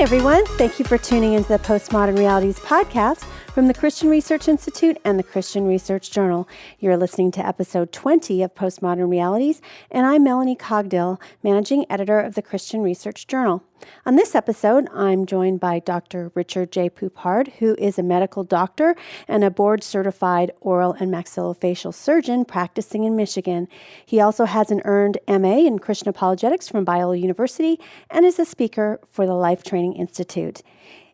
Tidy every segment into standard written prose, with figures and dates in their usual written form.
everyone. Thank you for tuning into the Postmodern Realities podcast from the Christian Research Institute and the Christian Research Journal. You're listening to episode 20 of Postmodern Realities, and I'm Melanie Cogdill, managing editor of the Christian Research Journal. On this episode, I'm joined by Dr. Richard J. Poupard, who is a medical doctor and a board-certified oral and maxillofacial surgeon practicing in Michigan. He also has an earned MA in Christian apologetics from Biola University and is a speaker for the Life Training Institute.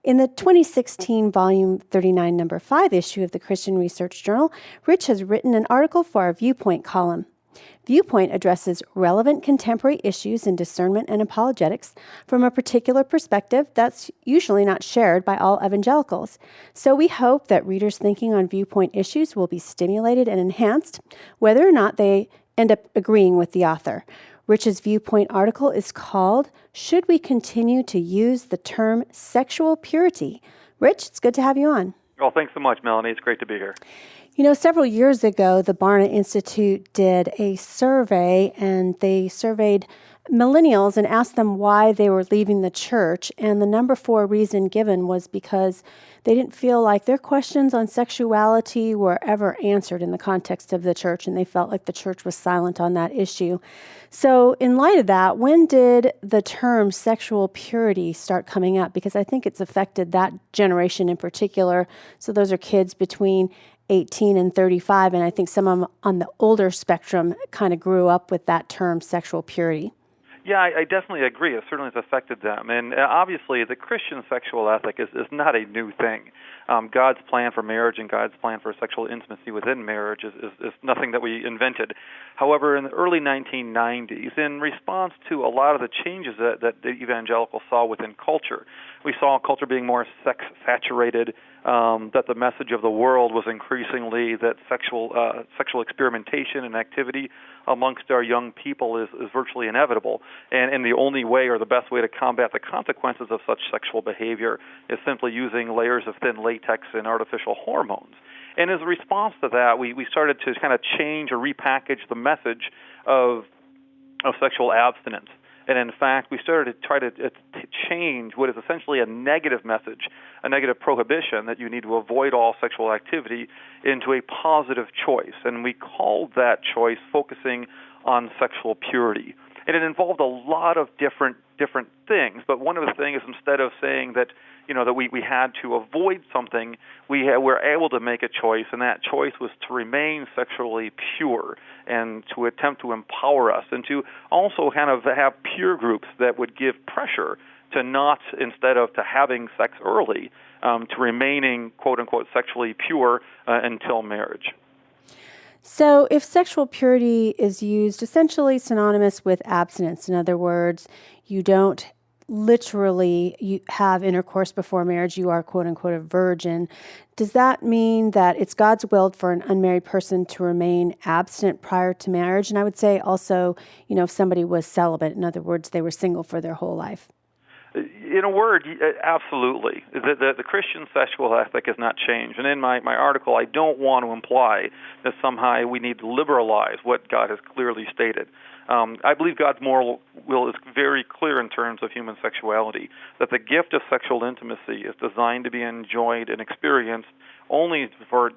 In the 2016 Volume 39, Number 5 issue of the Christian Research Journal, Rich has written an article for our Viewpoint column. Viewpoint addresses relevant contemporary issues in discernment and apologetics from a particular perspective that's usually not shared by all evangelicals. So we hope that readers' thinking on Viewpoint issues will be stimulated and enhanced, whether or not they end up agreeing with the author. Rich's Viewpoint article is called, "Should We Continue to Use the Term Sexual Purity?" Rich, it's good to have you on. Well, thanks so much, Melanie. It's great to be here. You know, several years ago, the Barna Institute did a survey, and they surveyed millennials and asked them why they were leaving the church. And the number 4 reason given was because they didn't feel like their questions on sexuality were ever answered in the context of the church, and they felt like the church was silent on that issue. So in light of that, when did the term sexual purity start coming up? Because I think it's affected that generation in particular. So those are kids between 18 and 35, and I think some of them on the older spectrum kind of grew up with that term sexual purity. Yeah, I definitely agree. It certainly has affected them. And obviously, the Christian sexual ethic is not a new thing. God's plan for marriage and God's plan for sexual intimacy within marriage is nothing that we invented. However, in the early 1990s, in response to a lot of the changes that the evangelicals saw within culture, we saw culture being more sex-saturated, that the message of the world was increasingly that sexual experimentation and activity amongst our young people is virtually inevitable. And the only way or the best way to combat the consequences of such sexual behavior is simply using layers of thin latex and artificial hormones. And as a response to that, we started to kind of change or repackage the message of sexual abstinence. And in fact, we started to try to change what is essentially a negative message, a negative prohibition that you need to avoid all sexual activity, into a positive choice. And we called that choice focusing on sexual purity. And it involved a lot of different things. But one of the things, instead of saying that that we had to avoid something, we were able to make a choice, and that choice was to remain sexually pure and to attempt to empower us, and to also kind of have peer groups that would give pressure to not, instead of to having sex early, to remaining, quote-unquote, sexually pure until marriage. So if sexual purity is used essentially synonymous with abstinence, in other words, you don't literally you have intercourse before marriage, you are quote-unquote a virgin, does that mean that it's God's will for an unmarried person to remain abstinent prior to marriage? And I would say also, if somebody was celibate, in other words, they were single for their whole life. In a word, absolutely. The Christian sexual ethic has not changed. And in my article, I don't want to imply that somehow we need to liberalize what God has clearly stated. I believe God's moral will is very clear in terms of human sexuality, that the gift of sexual intimacy is designed to be enjoyed and experienced only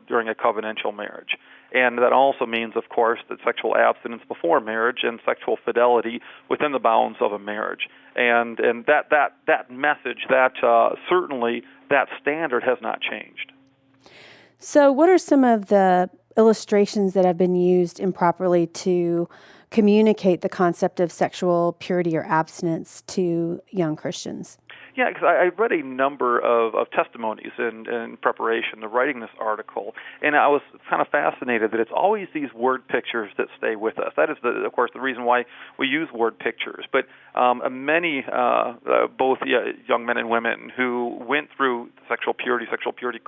during a covenantal marriage. And that also means, of course, that sexual abstinence before marriage and sexual fidelity within the bounds of a marriage. And that message, certainly that standard has not changed. So what are some of the illustrations that have been used improperly to communicate the concept of sexual purity or abstinence to young Christians? Yeah, because I read a number of testimonies in preparation to writing this article, and I was kind of fascinated that it's always these word pictures that stay with us. That is, of course, the reason why we use word pictures. But many, both young men and women who went through sexual purity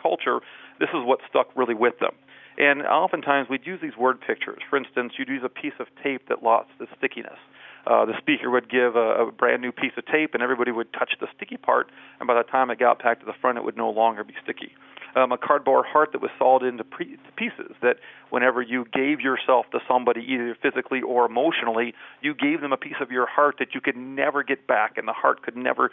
culture, this is what stuck really with them. And oftentimes we'd use these word pictures. For instance, you'd use a piece of tape that lost the stickiness. The speaker would give a brand new piece of tape, and everybody would touch the sticky part, and by the time it got back to the front, it would no longer be sticky. a cardboard heart that was sawed into pieces, that whenever you gave yourself to somebody, either physically or emotionally, you gave them a piece of your heart that you could never get back, and the heart could never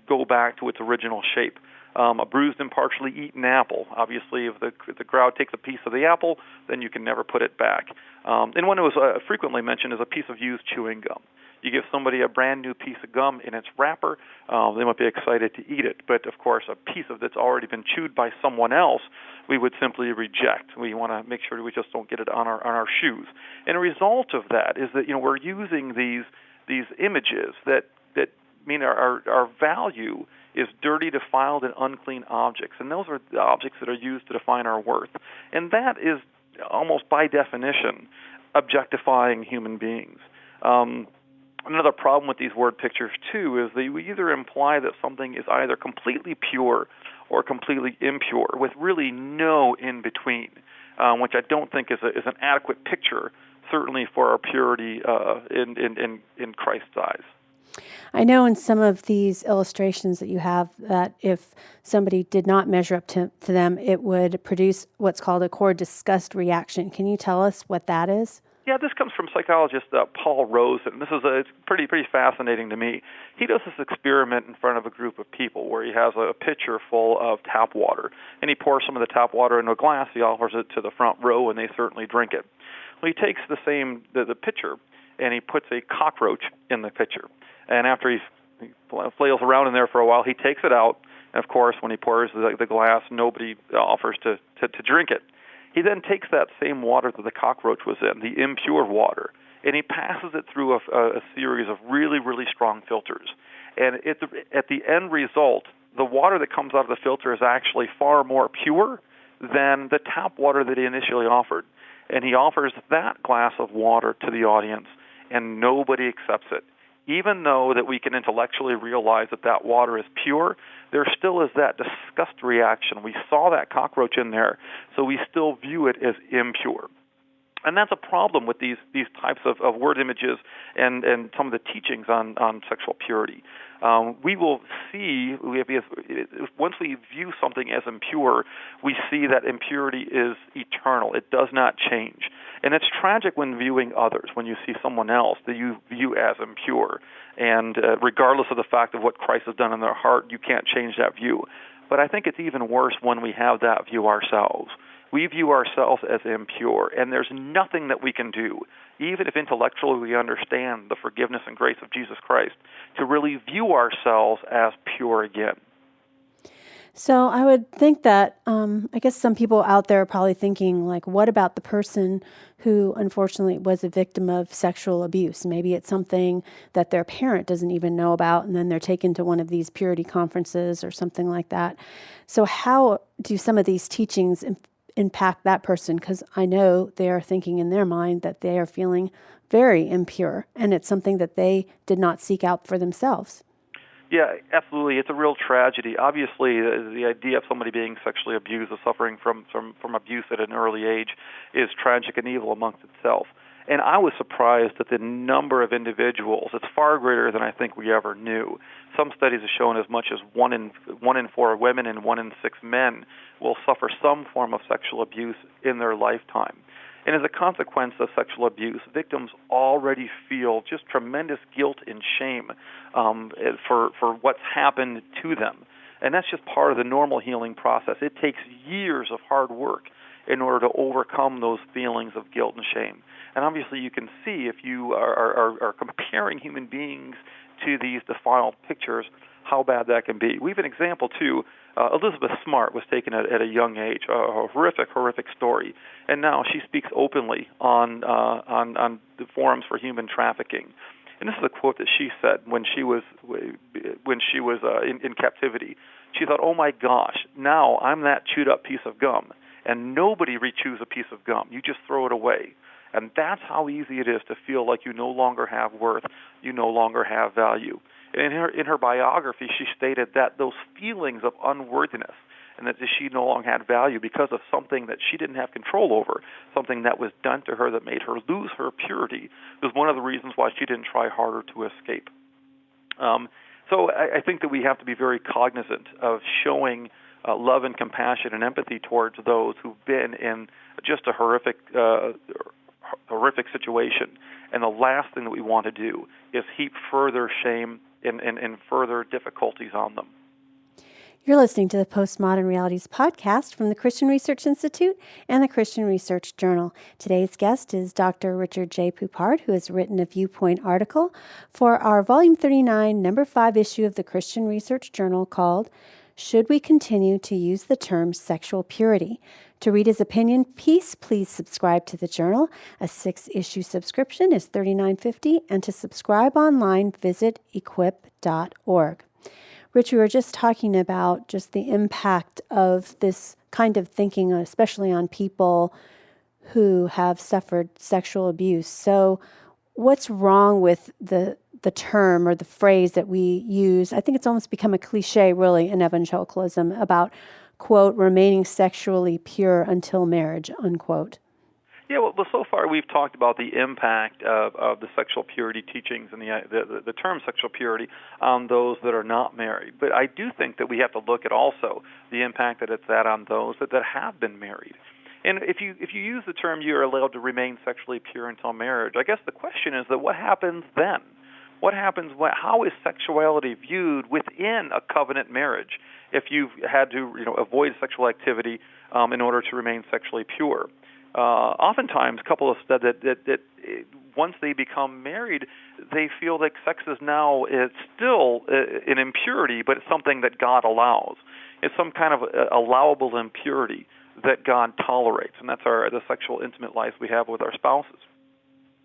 go back to its original shape. A bruised and partially eaten apple. Obviously, if the crowd takes a piece of the apple, then you can never put it back. And one that was frequently mentioned is a piece of used chewing gum. You give somebody a brand new piece of gum in its wrapper, they might be excited to eat it. But, of course, a piece of that's already been chewed by someone else, we would simply reject. We want to make sure we just don't get it on our shoes. And a result of that is that, we're using these images that mean our value is dirty, defiled, and unclean objects. And those are the objects that are used to define our worth. And that is almost by definition objectifying human beings. Another problem with these word pictures, too, is they either imply that something is either completely pure or completely impure, with really no in-between, which I don't think is an adequate picture, certainly for our purity in Christ's eyes. I know in some of these illustrations that you have that if somebody did not measure up to them, it would produce what's called a core disgust reaction. Can you tell us what that is? Yeah, this comes from psychologist Paul Rosen. This is it's pretty fascinating to me. He does this experiment in front of a group of people where he has a pitcher full of tap water, and he pours some of the tap water into a glass. He offers it to the front row, and they certainly drink it. Well, he takes the pitcher, and he puts a cockroach in the pitcher. And after he flails around in there for a while, he takes it out. And, of course, when he pours the glass, nobody offers to drink it. He then takes that same water that the cockroach was in, the impure water, and he passes it through a series of really, really strong filters. And at the end result, the water that comes out of the filter is actually far more pure than the tap water that he initially offered. And he offers that glass of water to the audience, and nobody accepts it. Even though that we can intellectually realize that water is pure, there still is that disgust reaction. We saw that cockroach in there, so we still view it as impure. And that's a problem with these types of word images and some of the teachings on sexual purity. We will see, once we view something as impure, we see that impurity is eternal. It does not change. And it's tragic when viewing others, when you see someone else that you view as impure. And regardless of the fact of what Christ has done in their heart, you can't change that view. But I think it's even worse when we have that view ourselves. We view ourselves as impure, and there's nothing that we can do, even if intellectually we understand the forgiveness and grace of Jesus Christ, to really view ourselves as pure again. So I would think that, I guess some people out there are probably thinking, like, what about the person who unfortunately was a victim of sexual abuse? Maybe it's something that their parent doesn't even know about, and then they're taken to one of these purity conferences or something like that. So how do some of these teachings impact that person? Because I know they are thinking in their mind that they are feeling very impure, and it's something that they did not seek out for themselves. Yeah, absolutely. It's a real tragedy. Obviously, the idea of somebody being sexually abused or suffering from abuse at an early age is tragic and evil amongst itself. And I was surprised at the number of individuals. It's far greater than I think we ever knew. Some studies have shown as much as 1 in 4 women and 1 in 6 men will suffer some form of sexual abuse in their lifetime. And as a consequence of sexual abuse, victims already feel just tremendous guilt and shame for what's happened to them. And that's just part of the normal healing process. It takes years of hard work in order to overcome those feelings of guilt and shame. And obviously you can see if you are comparing human beings to these defiled pictures, how bad that can be. We have an example, too. Elizabeth Smart was taken at a young age, a horrific story, and now she speaks openly on the forums for human trafficking. And this is a quote that she said when she was in captivity. She thought, "Oh my gosh, now I'm that chewed up piece of gum, and nobody rechews a piece of gum. You just throw it away." And that's how easy it is to feel like you no longer have worth, you no longer have value. And in her biography, she stated that those feelings of unworthiness and that she no longer had value because of something that she didn't have control over, something that was done to her that made her lose her purity, was one of the reasons why she didn't try harder to escape. So I think that we have to be very cognizant of showing love and compassion and empathy towards those who've been in just a horrific situation. And the last thing that we want to do is heap further shame and further difficulties on them. You're listening to the Postmodern Realities podcast from the Christian Research Institute and the Christian Research Journal. Today's guest is Dr. Richard J. Poupard, who has written a Viewpoint article for our Volume 39, Number 5 issue of the Christian Research Journal called Should We Continue to Use the Term Sexual Purity? To read his opinion piece, please subscribe to the journal. A 6-issue subscription is $39.50, and to subscribe online, visit equip.org. Rich, we were just talking about just the impact of this kind of thinking, especially on people who have suffered sexual abuse. So what's wrong with the term or the phrase that we use? I think it's almost become a cliche, really, in evangelicalism about, quote, remaining sexually pure until marriage, unquote. Yeah, well, so far we've talked about the impact of the sexual purity teachings and the term sexual purity on those that are not married. But I do think that we have to look at also the impact that it's had on those that have been married. And if you use the term you're allowed to remain sexually pure until marriage, I guess the question is that what happens then? What happens? How is sexuality viewed within a covenant marriage if you've had to avoid sexual activity in order to remain sexually pure? Oftentimes, couples have said that once they become married, they feel like sex is now still an impurity, but it's something that God allows. It's some kind of allowable impurity that God tolerates, and that's the sexual intimate life we have with our spouses.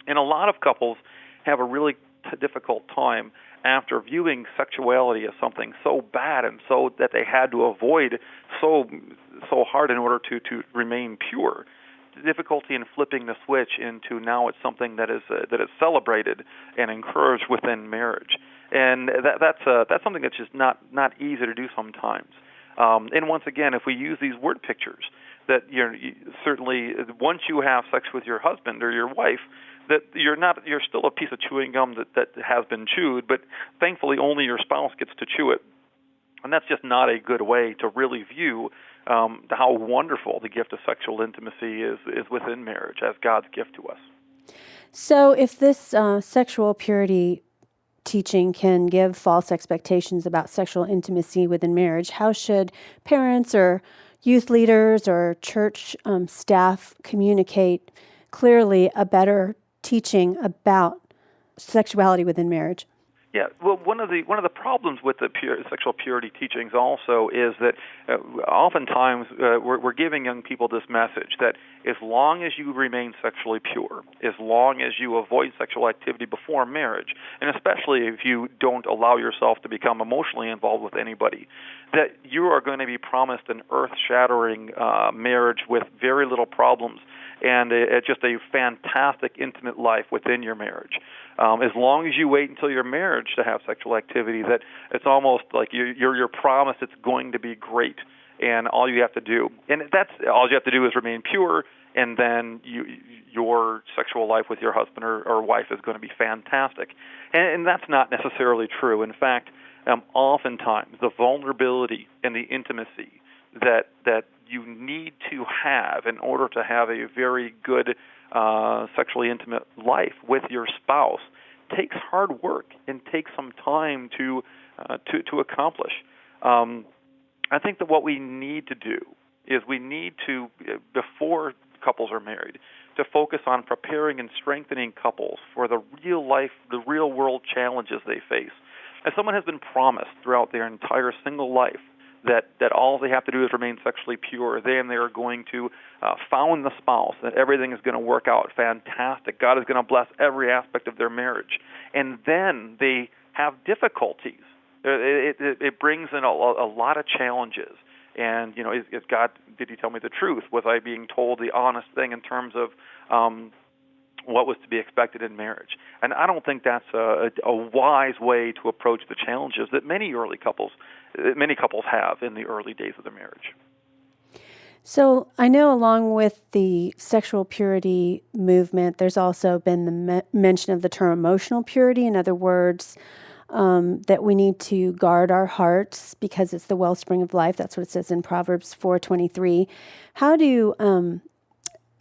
And a lot of couples have a really difficult time after viewing sexuality as something so bad and so that they had to avoid so hard in order to remain pure. The difficulty in flipping the switch into now it's something that is celebrated and encouraged within marriage, and that's something that's just not easy to do sometimes. And once again, if we use these word pictures, that certainly once you have sex with your husband or your wife, that you're still a piece of chewing gum that has been chewed, but thankfully only your spouse gets to chew it. And that's just not a good way to really view how wonderful the gift of sexual intimacy is within marriage as God's gift to us. So if this sexual purity teaching can give false expectations about sexual intimacy within marriage, how should parents or youth leaders or church staff communicate clearly a better teaching about sexuality within marriage? Yeah, well, one of the problems with the sexual purity teachings also is that oftentimes we're giving young people this message that as long as you remain sexually pure, as long as you avoid sexual activity before marriage, and especially if you don't allow yourself to become emotionally involved with anybody, that you are going to be promised an earth-shattering marriage with very little problems and just a fantastic intimate life within your marriage. As long as you wait until your marriage to have sexual activity, that it's almost like you're promised it's going to be great, and all you have to do, is remain pure, and then your sexual life with your husband or wife is going to be fantastic. And that's not necessarily true. In fact, oftentimes the vulnerability and the intimacy that you need to have in order to have a very good sexually intimate life with your spouse takes hard work and takes some time to accomplish. I think that what we need to do is we need to, before couples are married, to focus on preparing and strengthening couples for the real world challenges they face. As someone has been promised throughout their entire single life that all they have to do is remain sexually pure, then they are going to found the spouse, that everything is going to work out fantastic. God is going to bless every aspect of their marriage. And then they have difficulties. It brings in a lot of challenges. And, is God, did he tell me the truth? Was I being told the honest thing in terms of what was to be expected in marriage? And I don't think that's a wise way to approach the challenges that many couples have in the early days of their marriage. So I know along with the sexual purity movement, there's also been the mention of the term emotional purity. In other words, that we need to guard our hearts because it's the wellspring of life. That's what it says in Proverbs 4:23.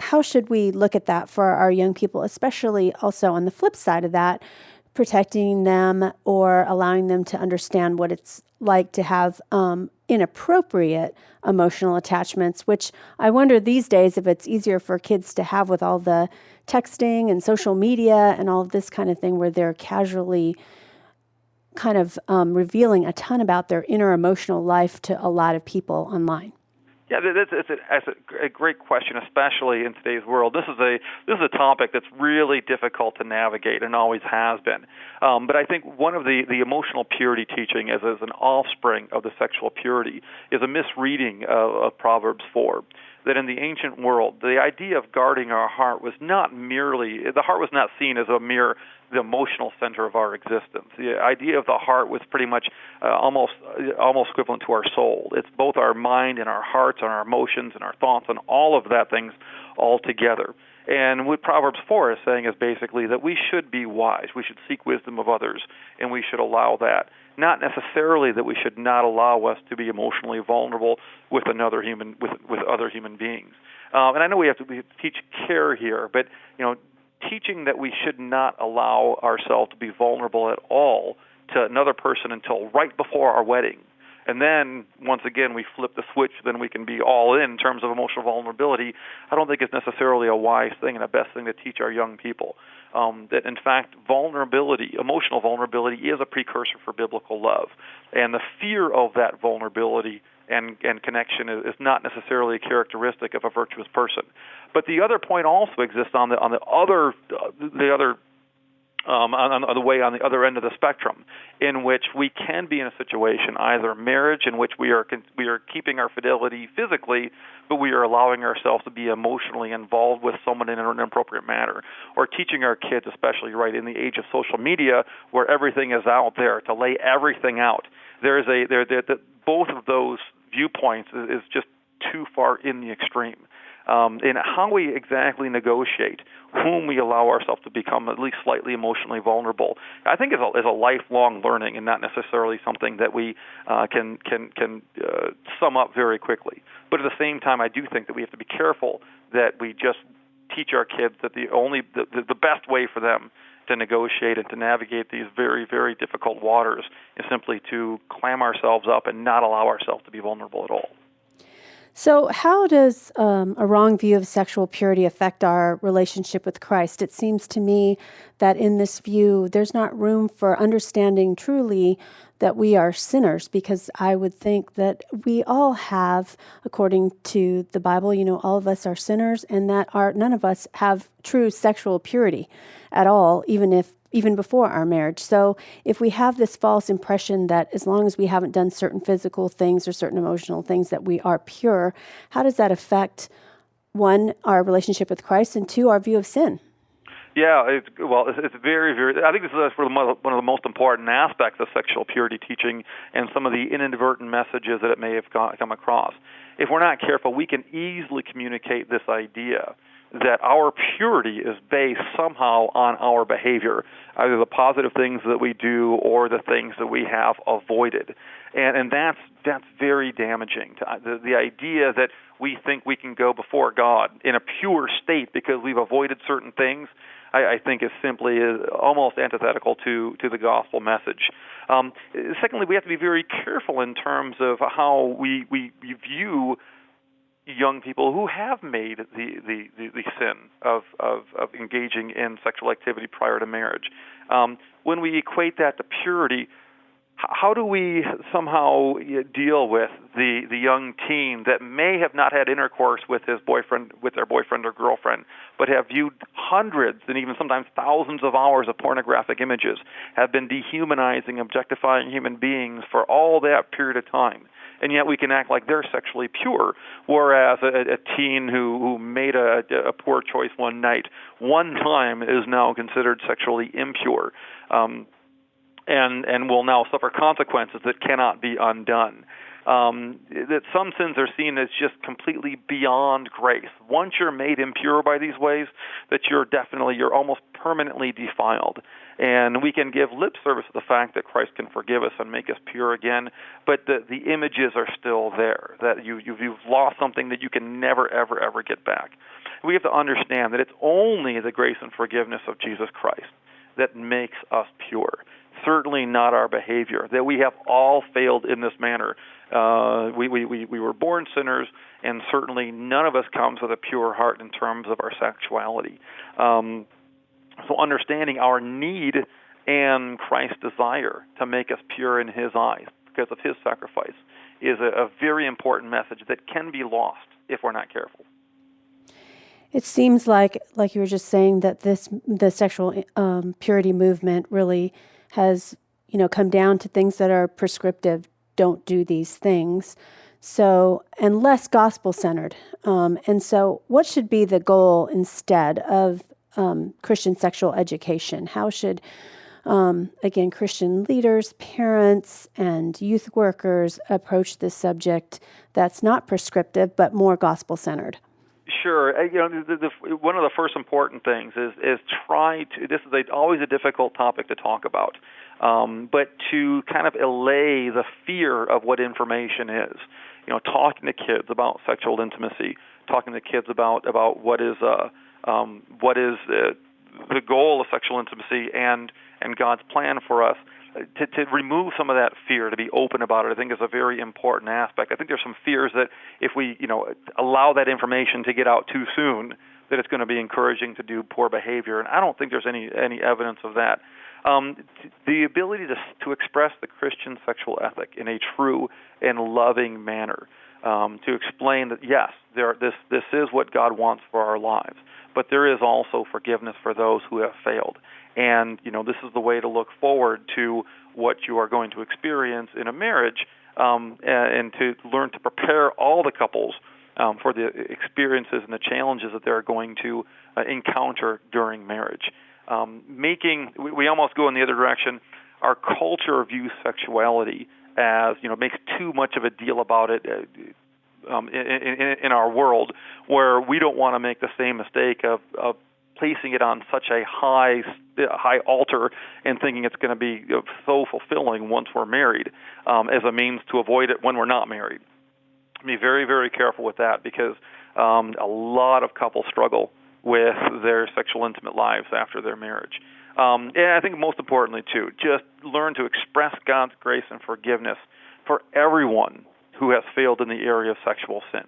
How should we look at that for our young people, especially also on the flip side of that, protecting them or allowing them to understand what it's like to have inappropriate emotional attachments, which I wonder these days if it's easier for kids to have with all the texting and social media and all of this kind of thing where they're casually kind of revealing a ton about their inner emotional life to a lot of people online. Yeah, that's a great question, especially in today's world. This is a topic that's really difficult to navigate and always has been. But I think one of the emotional purity teaching as an offspring of the sexual purity is a misreading of Proverbs 4. That in the ancient world, the idea of guarding our heart was not merely, the heart was not seen as the emotional center of our existence. The idea of the heart was pretty much almost equivalent to our soul. It's both our mind and our hearts and our emotions and our thoughts and all of that things all together. And what Proverbs 4 is saying is basically that we should be wise. We should seek wisdom of others, and we should allow that. Not necessarily that we should not allow us to be emotionally vulnerable with other human beings. And I know we have to teach care here, but teaching that we should not allow ourselves to be vulnerable at all to another person until right before our wedding. And then, once again, we flip the switch, then we can be all in terms of emotional vulnerability. I don't think it's necessarily a wise thing and the best thing to teach our young people. That, in fact, emotional vulnerability is a precursor for biblical love. And the fear of that vulnerability and connection is not necessarily a characteristic of a virtuous person. But the other point also exists on the other end of the spectrum, in which we can be in a situation, either marriage, in which we are keeping our fidelity physically, but we are allowing ourselves to be emotionally involved with someone in an inappropriate manner, or teaching our kids, especially right in the age of social media, where everything is out there, to lay everything out. Both of those viewpoints is just too far in the extreme. In how we exactly negotiate whom we allow ourselves to become at least slightly emotionally vulnerable, I think is a lifelong learning and not necessarily something that we can sum up very quickly. But at the same time, I do think that we have to be careful that we just teach our kids that the best way for them to negotiate and to navigate these very, very difficult waters is simply to clam ourselves up and not allow ourselves to be vulnerable at all. So how does a wrong view of sexual purity affect our relationship with Christ? It seems to me that in this view, there's not room for understanding truly that we are sinners, because I would think that we all have, according to the Bible, all of us are sinners, and that none of us have true sexual purity at all, even before our marriage. So if we have this false impression that as long as we haven't done certain physical things or certain emotional things that we are pure, how does that affect, one, our relationship with Christ, and two, our view of sin? Yeah, it's very, very, I think this is one of the most important aspects of sexual purity teaching and some of the inadvertent messages that it may have come across. If we're not careful, we can easily communicate this idea that our purity is based somehow on our behavior, either the positive things that we do or the things that we have avoided. And that's very damaging. The idea that we think we can go before God in a pure state because we've avoided certain things, I think is simply almost antithetical to the gospel message. Secondly, we have to be very careful in terms of how we view young people who have made the sin of engaging in sexual activity prior to marriage. When we equate that to purity, how do we somehow deal with the young teen that may have not had intercourse with their boyfriend or girlfriend, but have viewed hundreds and even sometimes thousands of hours of pornographic images, have been dehumanizing, objectifying human beings for all that period of time? And yet we can act like they're sexually pure, whereas a teen who made a poor choice one time is now considered sexually impure, and will now suffer consequences that cannot be undone. that some sins are seen as just completely beyond grace. Once you're made impure by these ways, that you're almost permanently defiled. And we can give lip service to the fact that Christ can forgive us and make us pure again, but the images are still there, that you've lost something that you can never, ever, ever get back. We have to understand that it's only the grace and forgiveness of Jesus Christ that makes us pure. Certainly not our behavior, that we have all failed in this manner. We were born sinners, and certainly none of us comes with a pure heart in terms of our sexuality. So understanding our need and Christ's desire to make us pure in His eyes because of His sacrifice is a very important message that can be lost if we're not careful. It seems like you were just saying, that the sexual purity movement really has, come down to things that are prescriptive. Don't do these things. So, and less gospel-centered. And so what should be the goal instead of Christian sexual education? How should, again, Christian leaders, parents, and youth workers approach this subject that's not prescriptive, but more gospel-centered? Sure. One of the first important things is try to. This is always a difficult topic to talk about, but to kind of allay the fear of what information is. Talking to kids about sexual intimacy, talking to kids about what is the goal of sexual intimacy and God's plan for us. To remove some of that fear, to be open about it, I think is a very important aspect. I think there's some fears that if we, allow that information to get out too soon, that it's going to be encouraging to do poor behavior, and I don't think there's any evidence of that. The ability to express the Christian sexual ethic in a true and loving manner, to explain that yes, this is what God wants for our lives, but there is also forgiveness for those who have failed. And, this is the way to look forward to what you are going to experience in a marriage, and to learn to prepare all the couples for the experiences and the challenges that they're going to encounter during marriage. We almost go in the other direction. Our culture views sexuality as, makes too much of a deal about it in our world, where we don't want to make the same mistake of placing it on such a high altar and thinking it's going to be so fulfilling once we're married, as a means to avoid it when we're not married. Be very, very careful with that, because a lot of couples struggle with their sexual intimate lives after their marriage. And I think most importantly, too, just learn to express God's grace and forgiveness for everyone who has failed in the area of sexual sin.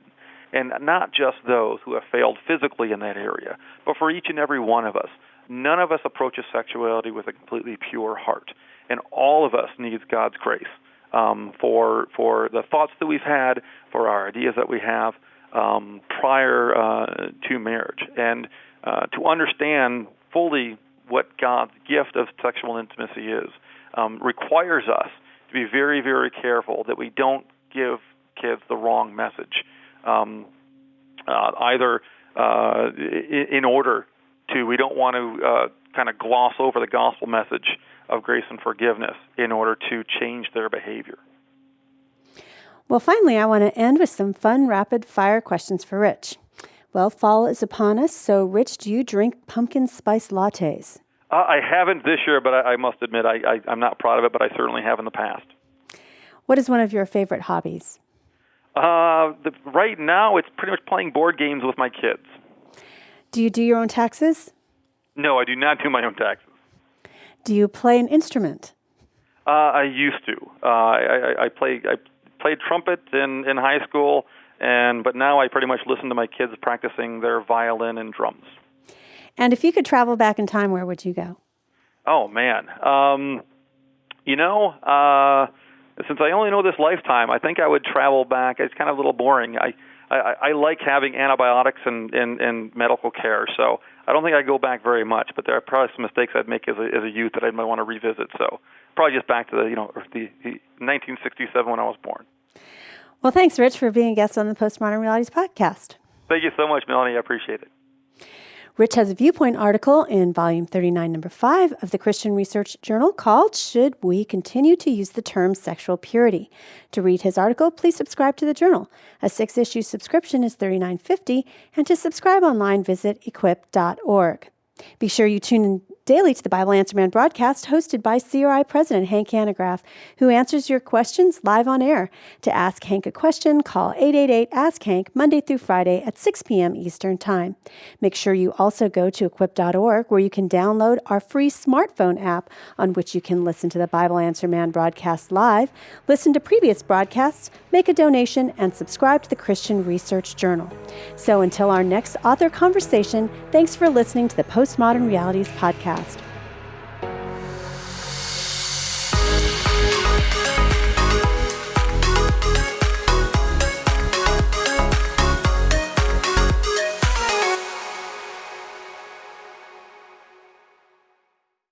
And not just those who have failed physically in that area, but for each and every one of us. None of us approaches sexuality with a completely pure heart, and all of us needs God's grace for the thoughts that we've had, for our ideas that we have prior to marriage, and to understand fully what God's gift of sexual intimacy is requires us to be very, very careful that we don't give kids the wrong message. Either in order to, we don't want to kind of gloss over the gospel message of grace and forgiveness in order to change their behavior. Well, finally, I want to end with some fun, rapid-fire questions for Rich. Well, fall is upon us, so Rich, do you drink pumpkin spice lattes? I haven't this year, but I must admit I'm not proud of it, but I certainly have in the past. What is one of your favorite hobbies? Right now, it's pretty much playing board games with my kids. Do you do your own taxes? No, I do not do my own taxes. Do you play an instrument? I used to. I played trumpet in high school, but now I pretty much listen to my kids practicing their violin and drums. And if you could travel back in time, where would you go? Oh, man. Since I only know this lifetime, I think I would travel back. It's kind of a little boring. I like having antibiotics and medical care, so I don't think I'd go back very much. But there are probably some mistakes I'd make as a youth that I might want to revisit. So probably just back to the 1967 when I was born. Well, thanks, Rich, for being a guest on the Postmodern Realities podcast. Thank you so much, Melanie. I appreciate it. Rich has a viewpoint article in Volume 39, Number 5 of the Christian Research Journal called Should We Continue to Use the Term Sexual Purity? To read his article, please subscribe to the journal. A 6-issue subscription is $39.50, and to subscribe online, visit equip.org. Be sure you tune in daily to the Bible Answer Man broadcast hosted by CRI President Hank Hanegraaff, who answers your questions live on air. To ask Hank a question, call 888-ASK-HANK Monday through Friday at 6 p.m. Eastern Time. Make sure you also go to equip.org, where you can download our free smartphone app on which you can listen to the Bible Answer Man broadcast live, listen to previous broadcasts, make a donation, and subscribe to the Christian Research Journal. So until our next author conversation, thanks for listening to the Postmodern Realities podcast.